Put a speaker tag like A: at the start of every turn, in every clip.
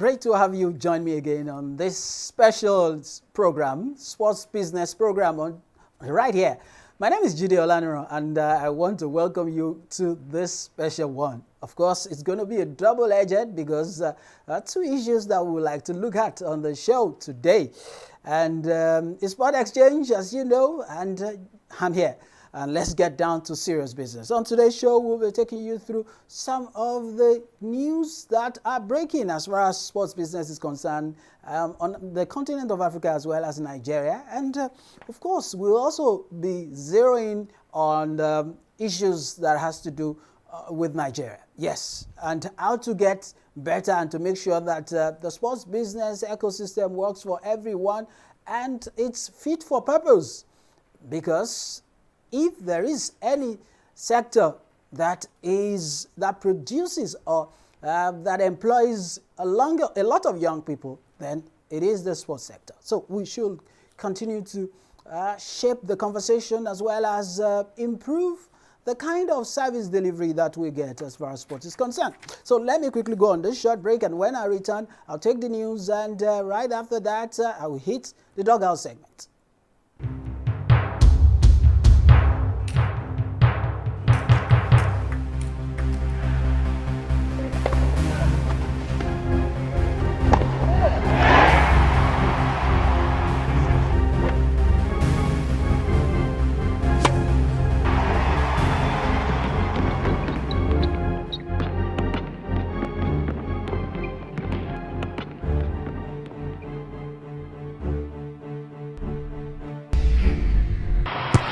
A: Great to have you join me again on this special program, sports business program right here. My name is Judy Olaniro, and I want to welcome you to this special one. Of course, it's going to be a double-edged because there are two issues that we would like to look at on the show today. And it's about Xchange, as you know, and I'm here. And let's get down to serious business. On today's show, we'll be taking you through some of the news that are breaking as far as sports business is concerned on the continent of Africa as well as Nigeria. And of course, we'll also be zeroing on issues that has to do with Nigeria. Yes, and how to get better and to make sure that the sports business ecosystem works for everyone and it's fit for purpose. Because if there is any sector that produces or that employs a lot of young people, then it is the sports sector. So we should continue to shape the conversation as well as improve the kind of service delivery that we get as far as sports is concerned. So let me quickly go on this short break, and when I return, I'll take the news, and right after that, I will hit the dugout segment.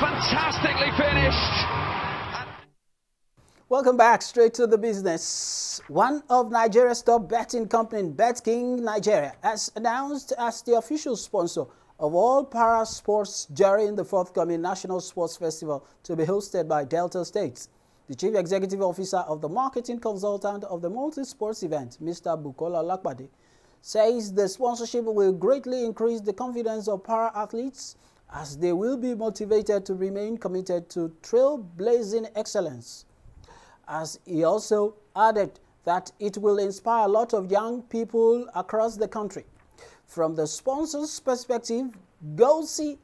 B: Fantastically finished.
A: Welcome back, straight to the business. One of Nigeria's top betting company, BetKing Nigeria, has announced as the official sponsor of all para sports during the forthcoming National Sports Festival to be hosted by Delta State. The Chief Executive Officer of the Marketing Consultant of the multi-sports event, Mr. Bukola Lakpade, says the sponsorship will greatly increase the confidence of para athletes as they will be motivated to remain committed to trailblazing excellence. As he also added that it will inspire a lot of young people across the country. From the sponsor's perspective, Gosi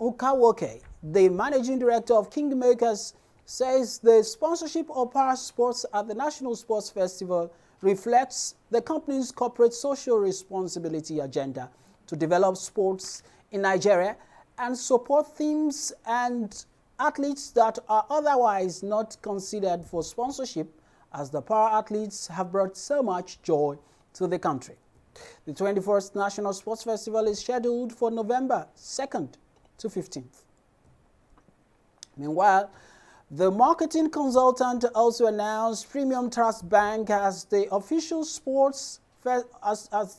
A: Ukawoke, the managing director of Kingmakers, says the sponsorship of para sports at the National Sports Festival reflects the company's corporate social responsibility agenda to develop sports in Nigeria and support teams and athletes that are otherwise not considered for sponsorship, as the para athletes have brought so much joy to the country. The 21st National Sports Festival is scheduled for November 2nd to 15th. Meanwhile, the marketing consultant also announced Premium Trust Bank as the official as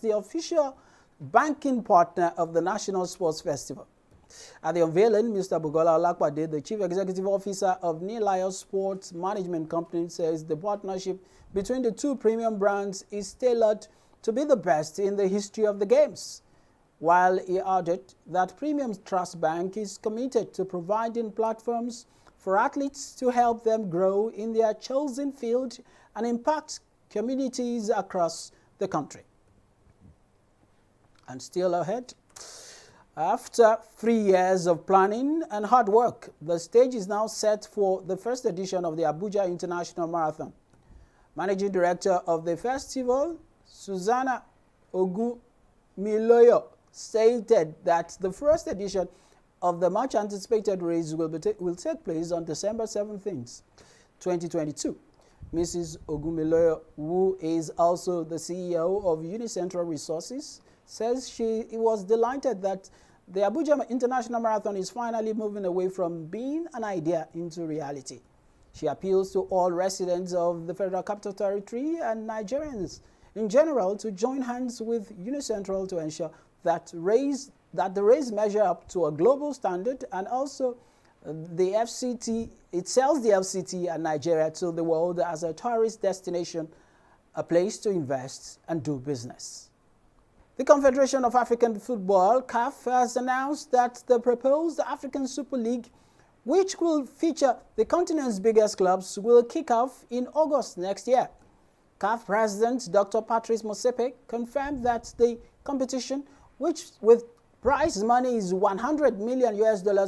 A: the official banking partner of the National Sports Festival. At the unveiling, Mr. Bukola Lakpade, the Chief Executive Officer of Nillio Sports Management Company, says the partnership between the two premium brands is tailored to be the best in the history of the games, while he added that Premium Trust Bank is committed to providing platforms for athletes to help them grow in their chosen field and impact communities across the country. And still ahead, after 3 years of planning and hard work, the stage is now set for the first edition of the Abuja International Marathon. Managing Director of the festival, Susanna Ogumiloyo, stated that the first edition of the much-anticipated race will take place on December 17th, 2022. Mrs. Ogumiloyo, who is also the CEO of Unicentral Resources, says she was delighted that the Abuja International Marathon is finally moving away from being an idea into reality. She appeals to all residents of the Federal Capital Territory and Nigerians in general to join hands with Unicentral to ensure that the race measure up to a global standard, and also the FCT, it sells the FCT and Nigeria to the world as a tourist destination, a place to invest and do business. The Confederation of African Football, CAF, has announced that the proposed African Super League, which will feature the continent's biggest clubs, will kick off in August next year. CAF President Dr. Patrice Motsepe confirmed that the competition, which with prize money is $100 million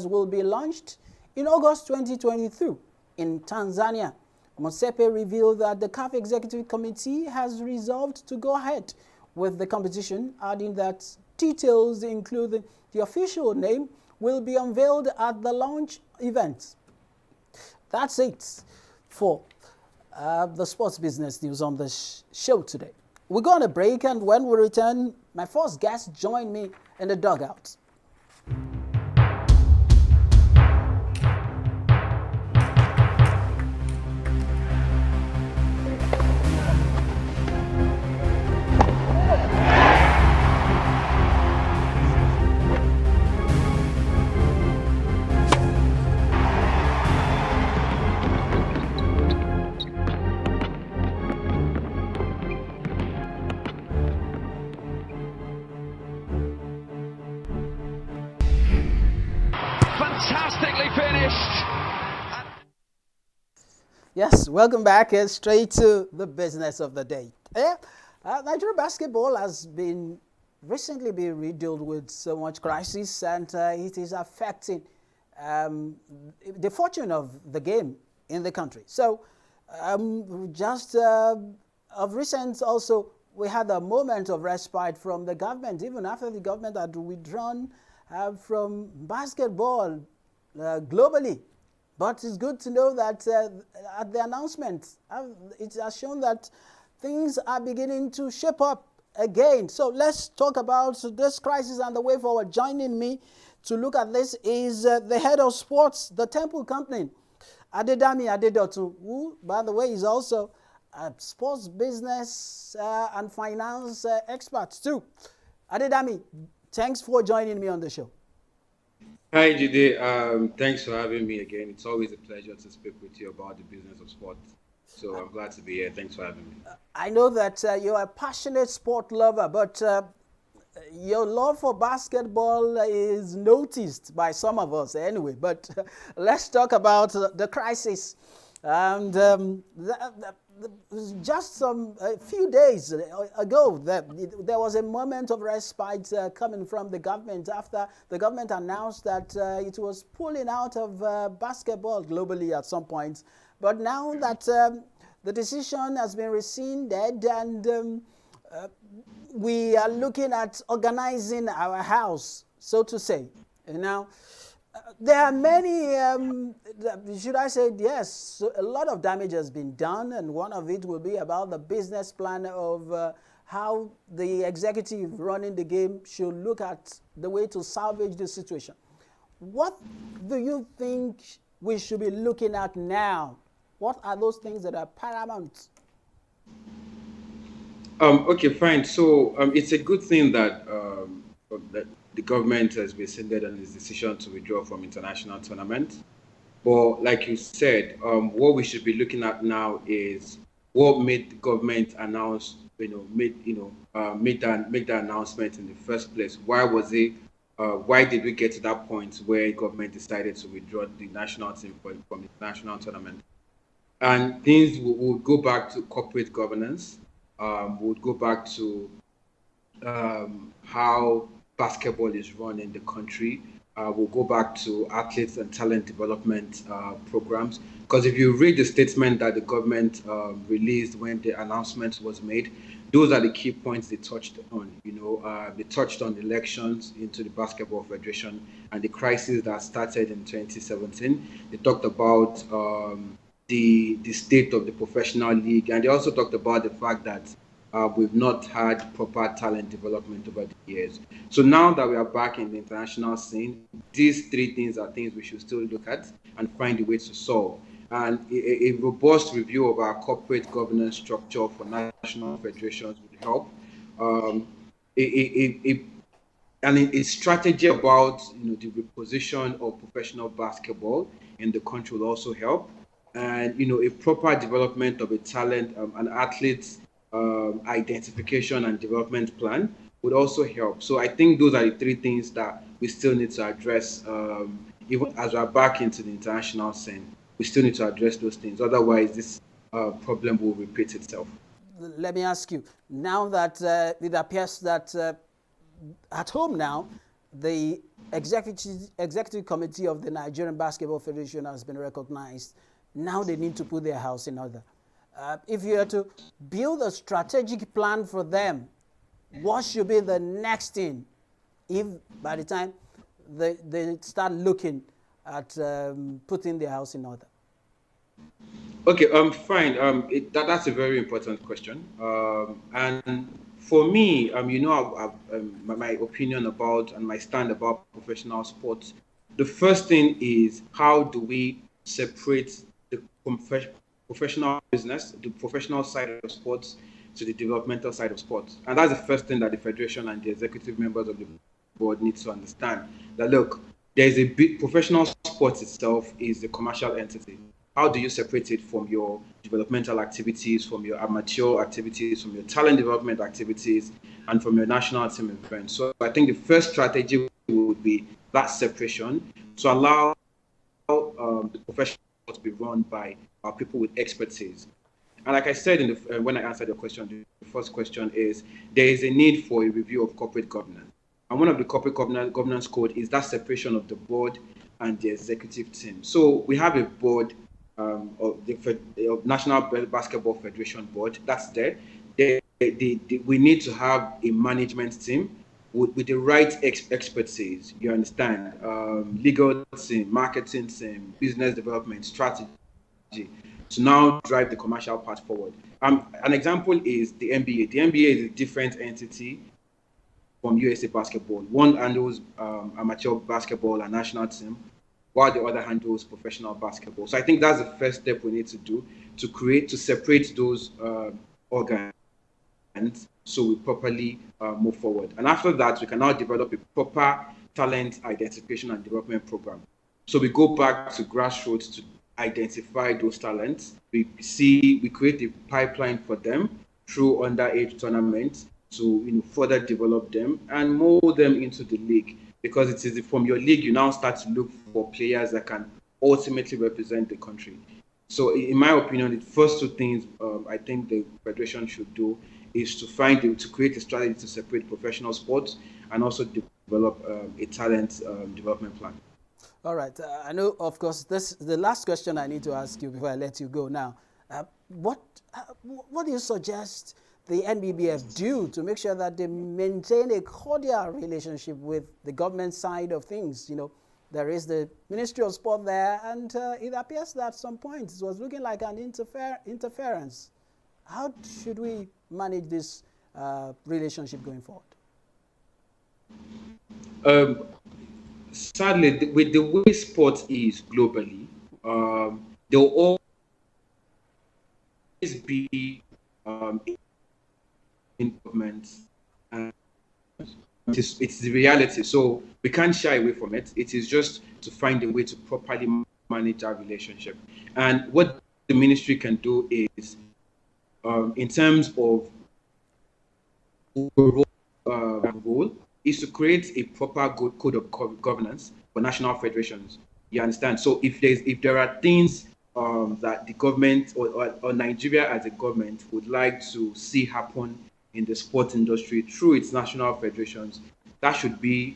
A: will be launched in August 2022 in Tanzania. Motsepe revealed that the CAF Executive Committee has resolved to go ahead with the competition, adding that details including the official name will be unveiled at the launch event. That's it for the sports business news on the show today. We're going to break, and when we return, my first guest join me in the dugout.
B: Fantastically finished.
A: Yes, welcome back. Straight to the business of the day. Nigeria basketball has recently been riddled with so much crisis, and it is affecting the fortune of the game in the country. So, just of recent, also we had a moment of respite from the government, even after the government had withdrawn from basketball globally. But it's good to know that at the announcement, it has shown that things are beginning to shape up again. So let's talk about this crisis and the way forward. Joining me to look at this is the head of sports, the Temple Company, Adedami Adedotun, who, by the way, is also a sports business and finance expert too. Adedami, thanks for joining me on the show.
C: Hi, Jide. Thanks for having me again. It's always a pleasure to speak with you about the business of sport. So I'm glad to be here. Thanks for having me.
A: I know that you're a passionate sport lover, but your love for basketball is noticed by some of us anyway. But let's talk about the crisis. And just a few days ago, there was a moment of respite coming from the government after the government announced that it was pulling out of basketball globally at some point. But now that the decision has been rescinded and we are looking at organizing our house, so to say. Now, there are many, should I say, yes, a lot of damage has been done, and one of it will be about the business plan of how the executive running the game should look at the way to salvage the situation. What do you think we should be looking at now? What are those things that are paramount?
C: Okay, fine. So it's a good thing that the government has rescinded on its decision to withdraw from international tournaments. But like you said, what we should be looking at now is what made the government announce, make the announcement in the first place. Why was it? Why did we get to that point where government decided to withdraw the national team from international tournament? And things would go back to corporate governance. Would go back to how basketball is run in the country. We'll go back to athletes and talent development programs. Because if you read the statement that the government released when the announcement was made, those are the key points they touched on. They touched on elections into the Basketball Federation and the crisis that started in 2017. They talked about the state of the professional league, and they also talked about the fact that we've not had proper talent development over the years. So now that we are back in the international scene, these three things are things we should still look at and find a way to solve. And a robust review of our corporate governance structure for national federations would help. A strategy about the reposition of professional basketball in the country will also help. And a proper development of a talent and athletes identification and development plan would also help. So I think those are the three things that we still need to address, even as we're back into the international scene. We still need to address those things. Otherwise, this problem will repeat itself.
A: let me ask you, now that it appears that at home now, the executive committee of the Nigerian Basketball Federation has been recognized. Now they need to put their house in order. If you were to build a strategic plan for them, what should be the next thing if by the time they start looking at putting their house in order?
C: Okay, fine. That's a very important question. And for me, my opinion about and my stand about professional sports. The first thing is, how do we separate the professional business, the professional side of sports, to the developmental side of sports? And that's the first thing that the federation and the executive members of the board need to understand. That look, there's a big professional sports itself is a commercial entity. How do you separate it from your developmental activities, from your amateur activities, from your talent development activities, and from your national team events? So I think the first strategy would be that separation to allow the professional to be run by people with expertise. And like I said when I answered your question, the first question is there is a need for a review of corporate governance. And one of the corporate governance code is that separation of the board and the executive team. So we have a board of the National Basketball Federation board that's there. We need to have a management team with the right expertise. You understand? Legal team, marketing team, business development, strategy to now drive the commercial part forward. An example is the NBA. The NBA is a different entity from USA Basketball. One handles amateur basketball and national team, while the other handles professional basketball. So I think that's the first step we need to do to separate those organs so we properly move forward. And after that, we can now develop a proper talent identification and development program. So we go back to grassroots to identify those talents. We create a pipeline for them through underage tournaments to further develop them and mold them into the league. Because it is from your league you now start to look for players that can ultimately represent the country. So in my opinion, the first two things I think the federation should do is to create a strategy to separate professional sports and also develop a talent development plan.
A: All right. I know, of course, this is the last question I need to ask you before I let you go now. What do you suggest the Nbbf do to make sure that they maintain a cordial relationship with the government side of things? There is the Ministry of Sport there, and it appears that at some point it was looking like an interference. How should we manage this relationship going forward?
C: Sadly, with the way sport is globally, there will always be involvement, and it's the reality. So we can't shy away from it. It is just to find a way to properly manage our relationship. And what the ministry can do is, in terms of overall role, is to create a proper good code of governance for national federations. You understand? So if there are things that the government or Nigeria as a government would like to see happen in the sports industry through its national federations, that should be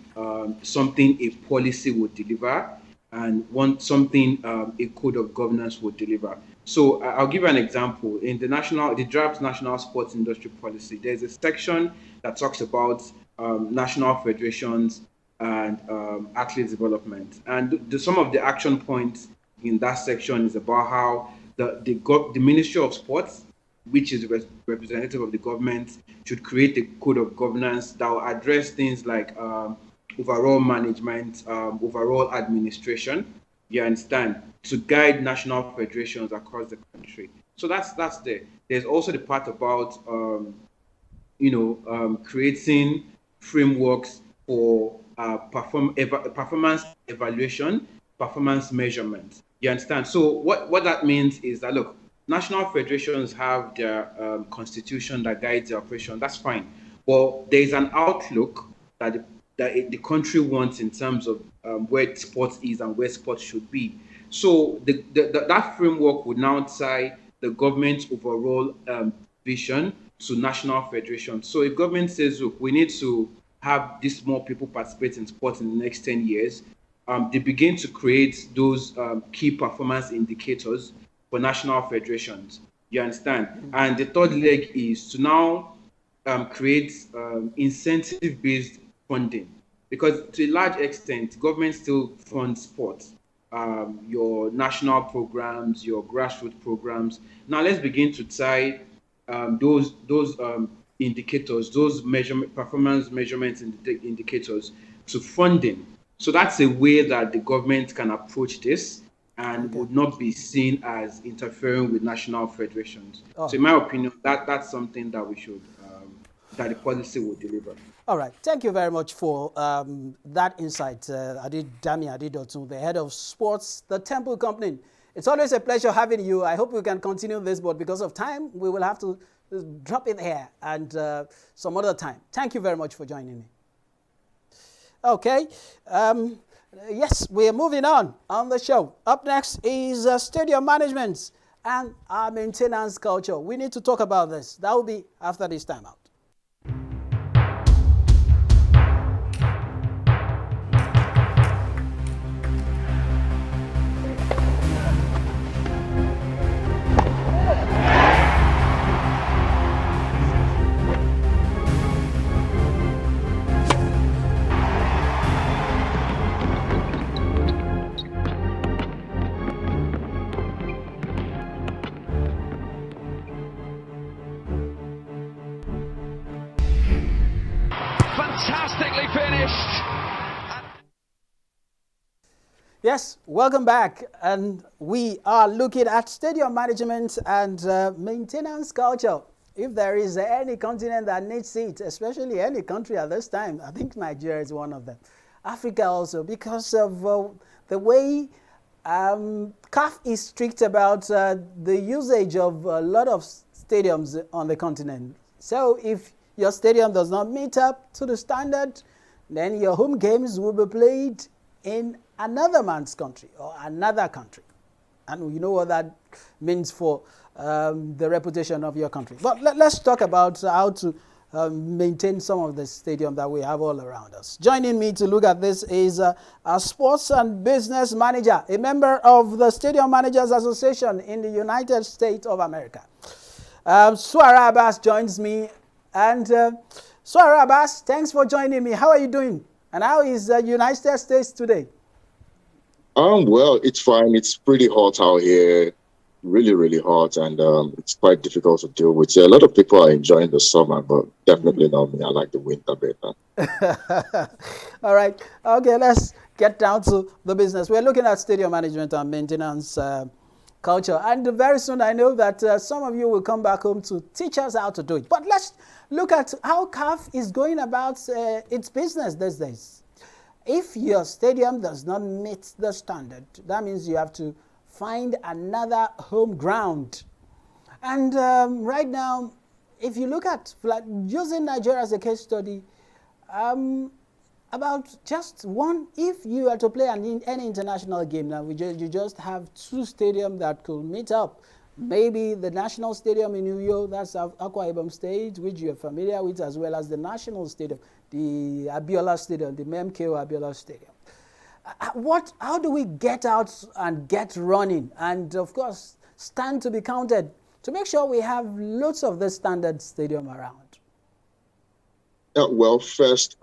C: something a policy would deliver and something a code of governance would deliver. So I'll give you an example. In the draft national sports industry policy, there's a section that talks about national federations and athlete development. And some of the action points in that section is about how the Ministry of Sports, which is the representative of the government, should create a code of governance that will address things like overall management, overall administration, you understand, to guide national federations across the country. So that's there. There's also the part about creating frameworks for performance evaluation, performance measurement. You understand? So what that means is that, look, national federations have their constitution that guides their operation. That's fine. But there is an outlook that the country wants in terms of where sports is and where sports should be. So that framework would now tie the government's overall vision to national federations. So if government says, look, we need to have this more people participate in sports in the next 10 years, they begin to create those key performance indicators for national federations. You understand? And the third leg is to now create incentive-based funding, because to a large extent, government still funds sports, your national programs, your grassroots programs. Now let's begin to tie those indicators, those performance measurement indicators to funding. So that's a way that the government can approach this and would not be seen as interfering with national federations. So in my opinion, that's something that we should, that the policy will deliver.
A: All right. Thank you very much for that insight, Dami Adidotun, the head of sports, the Temple Company. It's always a pleasure having you. I hope we can continue this, but because of time, we will have to drop it here and some other time. Thank you very much for joining me. Okay. Yes, we are moving on the show. Up next is stadium management and our maintenance culture. We need to talk about this. That will be after this time out.
B: Fantastically finished.
A: Yes, welcome back. And we are looking at stadium management and maintenance culture. If there is any continent that needs it, especially any country at this time, I think Nigeria is one of them. Africa also, because of the way CAF is strict about the usage of a lot of stadiums on the continent. So if your stadium does not meet up to the standard, then your home games will be played in another man's country or another country. And you know what that means for the reputation of your country. But let's talk about how to maintain some of the stadium that we have all around us. Joining me to look at this is a sports and business manager, a member of the Stadium Managers Association in the United States of America. Suara Abbas joins me. And Suara Abbas, thanks for joining me. How are you doing? And how is the United States today?
D: Well, it's fine. It's pretty hot out here. Really, really hot. And it's quite difficult to deal with. A lot of people are enjoying the summer, but definitely not me. I like the winter better.
A: All right. Okay, let's get down to the business. We're looking at stadium management and maintenance culture. And very soon I know that some of you will come back home to teach us how to do it. But let's look at how CAF is going about its business these days. If your stadium does not meet the standard, that means you have to find another home ground. And right now, if you look at, using Nigeria as a case study, about just one, if you are to play any international game now, you just have two stadiums that could meet up. Maybe the National Stadium in New York, that's Akwa Ibom State, which you're familiar with, as well as the National Stadium, the Abiola Stadium, the MKO Abiola Stadium. How do we get out and get running and, of course, stand to be counted to make sure we have lots of the standard stadium around?
D: Well, first,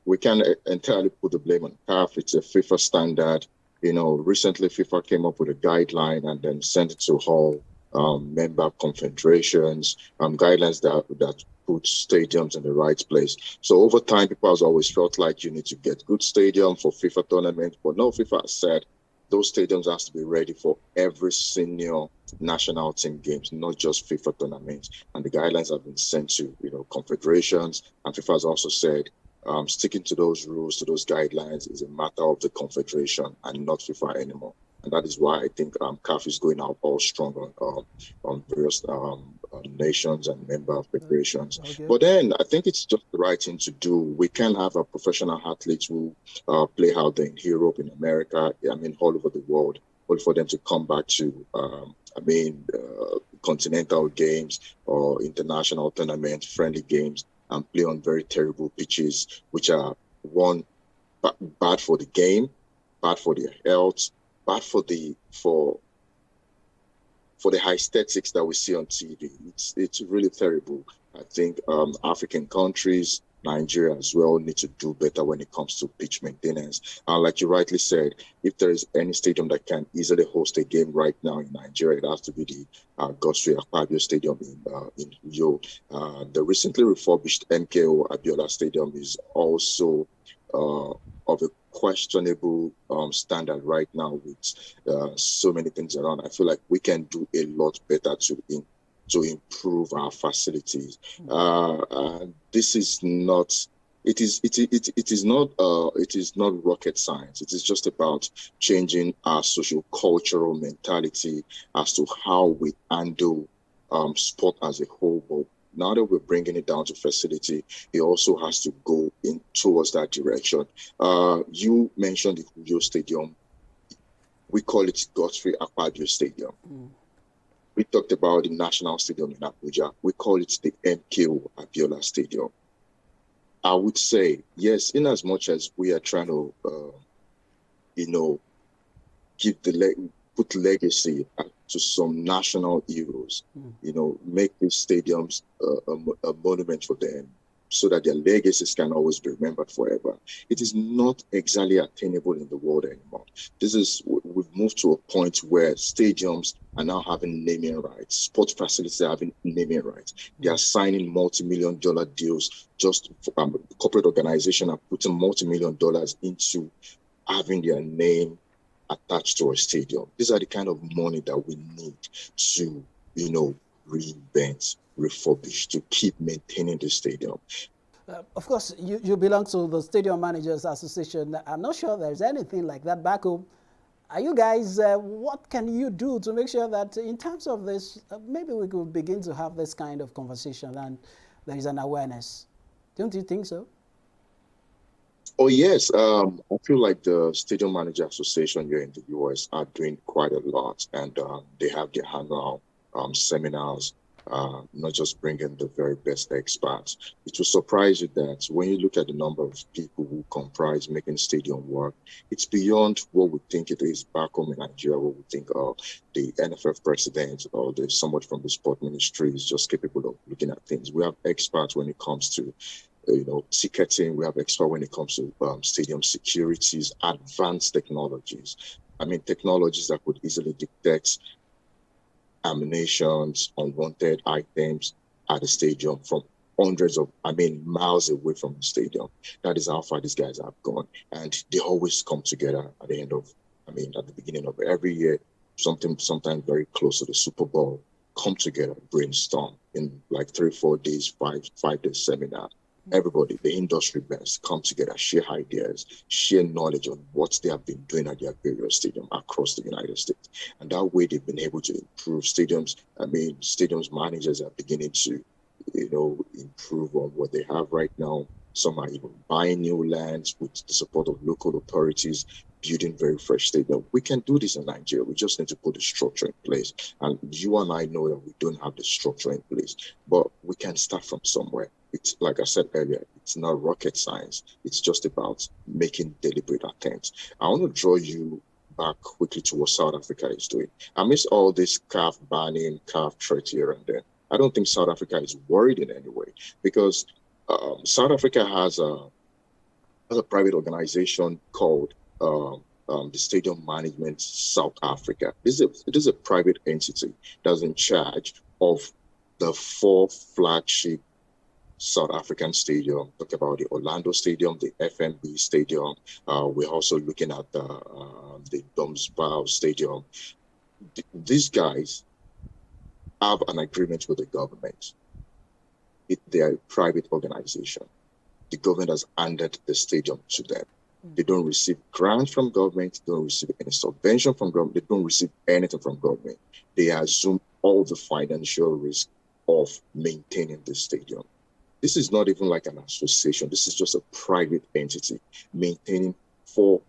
D: we can't entirely put the blame on CAF. It's a FIFA standard. You know, recently FIFA came up with a guideline and then sent it to all member confederations, guidelines that put stadiums in the right place. So over time, people have always felt like you need to get good stadium for FIFA tournaments, but no, FIFA has said those stadiums has to be ready for every senior national team games, not just FIFA tournaments. And the guidelines have been sent to, confederations, and FIFA has also said sticking to those rules, to those guidelines is a matter of the confederation and not FIFA anymore. And that is why I think CAF is going out all strong on various nations and member federations. Okay. But then I think it's just the right thing to do. We can have a professional athletes who play out there in Europe, in America, all over the world. only for them to come back to, continental games or international tournament friendly games and play on very terrible pitches, which are bad for the game, bad for their health, bad for the high aesthetics that we see on TV. It's really terrible. I think African countries, Nigeria as well, need to do better when it comes to pitch maintenance. And like you rightly said, if there is any stadium that can easily host a game right now in Nigeria, it has to be the Godfrey Akpabio Stadium in Uyo. The recently refurbished MKO Abiola Stadium is also of a questionable standard right now with so many things around. I feel like we can do a lot better to improve our facilities. This is not. It is not rocket science. It is just about changing our social cultural mentality as to how we handle sport as a whole. But now that we're bringing it down to facility, it also has to go in towards that direction. You mentioned the Uyo Stadium. We call it Godfrey Akpabio Stadium. We talked about the National Stadium in Abuja. We call it the MKO Abiola Stadium. I would say, yes, in as much as we are trying to, put legacy to some national heroes, make these stadiums a monument for them so that their legacies can always be remembered forever. It is not exactly attainable in the world anymore. We've moved to a point where stadiums are now having naming rights. Sports facilities are having naming rights. They are signing multi-million-dollar deals. Corporate organizations are putting multi-million dollars into having their name attached to a stadium. These are the kind of money that we need to, reinvent, refurbish, to keep maintaining the stadium.
A: Of course, you belong to the Stadium Managers Association. I'm not sure there's anything like that back home. Are you guys, what can you do to make sure that in terms of this, maybe we could begin to have this kind of conversation and there is an awareness? Don't you think so?
D: Oh, yes. I feel like the Stadium Manager Association here in the US are doing quite a lot, and they have their annual seminars, not just bringing the very best experts. It will surprise you that when you look at the number of people who comprise making stadium work, it's beyond what we think it is back home in Nigeria, what we think the NFF president or somebody from the sport ministry is just capable of looking at things. We have experts when it comes to ticketing. We have experts when it comes to stadium securities, advanced technologies. Technologies that could easily detect emanations, unwanted items at the stadium from miles away from the stadium. That is how far these guys have gone. And they always come together at the beginning of every year, sometimes very close to the Super Bowl, come together, brainstorm in like 3-4 days, 5 days seminar. Everybody, the industry best, come together, share ideas, share knowledge on what they have been doing at their various stadiums across the United States. And that way they've been able to improve stadiums. Stadiums managers are beginning to, improve on what they have right now. Some are even buying new lands with the support of local authorities, building very fresh stadiums. We can do this in Nigeria. We just need to put the structure in place. And you and I know that we don't have the structure in place, but we can start from somewhere. It's like I said earlier, it's not rocket science. It's just about making deliberate attempts. I want to draw you back quickly to what South Africa is doing. Amidst all this CAF banning, CAF threat here and there, I don't think South Africa is worried in any way, because South Africa has a private organization called the Stadium Management South Africa. It is a private entity that's in charge of the 4 flagship South African stadium. Talk about the Orlando Stadium, the FNB Stadium. We're also looking at the Domsbow Stadium. These guys have an agreement with the government. They are a private organization. The government has handed the stadium to them. They don't receive grants from government. They don't receive any subvention from government. They don't receive anything from government. They assume all the financial risk of maintaining the stadium. This is not even like an association. This is just a private entity maintaining 4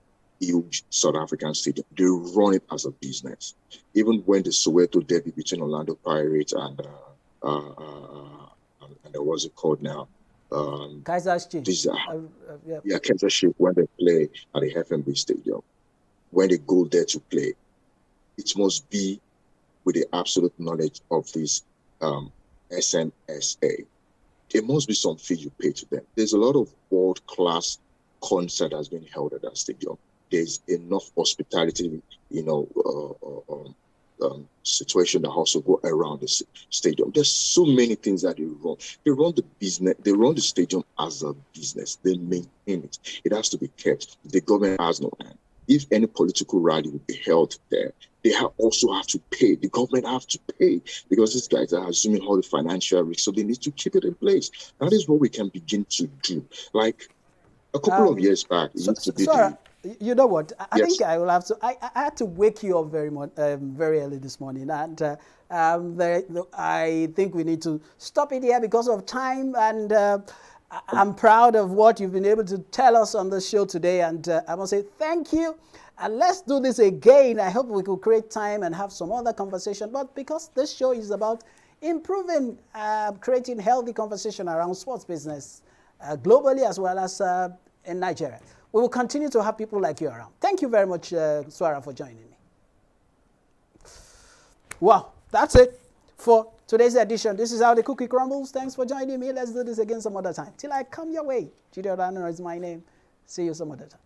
D: huge South African stadium. They run it as a business. Even when the Soweto derby between Orlando Pirates and what's it called now?
A: Xchange.
D: Yeah, Kaiser Chiefs, when they play at the FNB Stadium, when they go there to play, it must be with the absolute knowledge of this SNSA. There must be some fee you pay to them. There's a lot of world-class concert that's been held at that stadium. There's enough hospitality, situation that also go around the stadium. There's so many things that they run. They run the business. They run the stadium as a business. They maintain it. It has to be kept. The government has no hand. If any political rally will be held there, they also have to pay. The government have to pay because these guys are assuming all the financial risk, so they need to keep it in place. That is what we can begin to do. Like a couple of years back, it used to be.
A: You know what? I
D: Yes.
A: think I will have to. I had to wake you up very early this morning, and I think we need to stop it here because of time. And I'm proud of what you've been able to tell us on the show today, and I must say thank you. And let's do this again. I hope we could create time and have some other conversation. But because this show is about improving, creating healthy conversation around sports business globally as well as in Nigeria. We will continue to have people like you around. Thank you very much, Swara, for joining me. Wow, that's it for today's edition. This is how the cookie crumbles. Thanks for joining me. Let's do this again some other time. Till I come your way. Jide Olaniro is my name. See you some other time.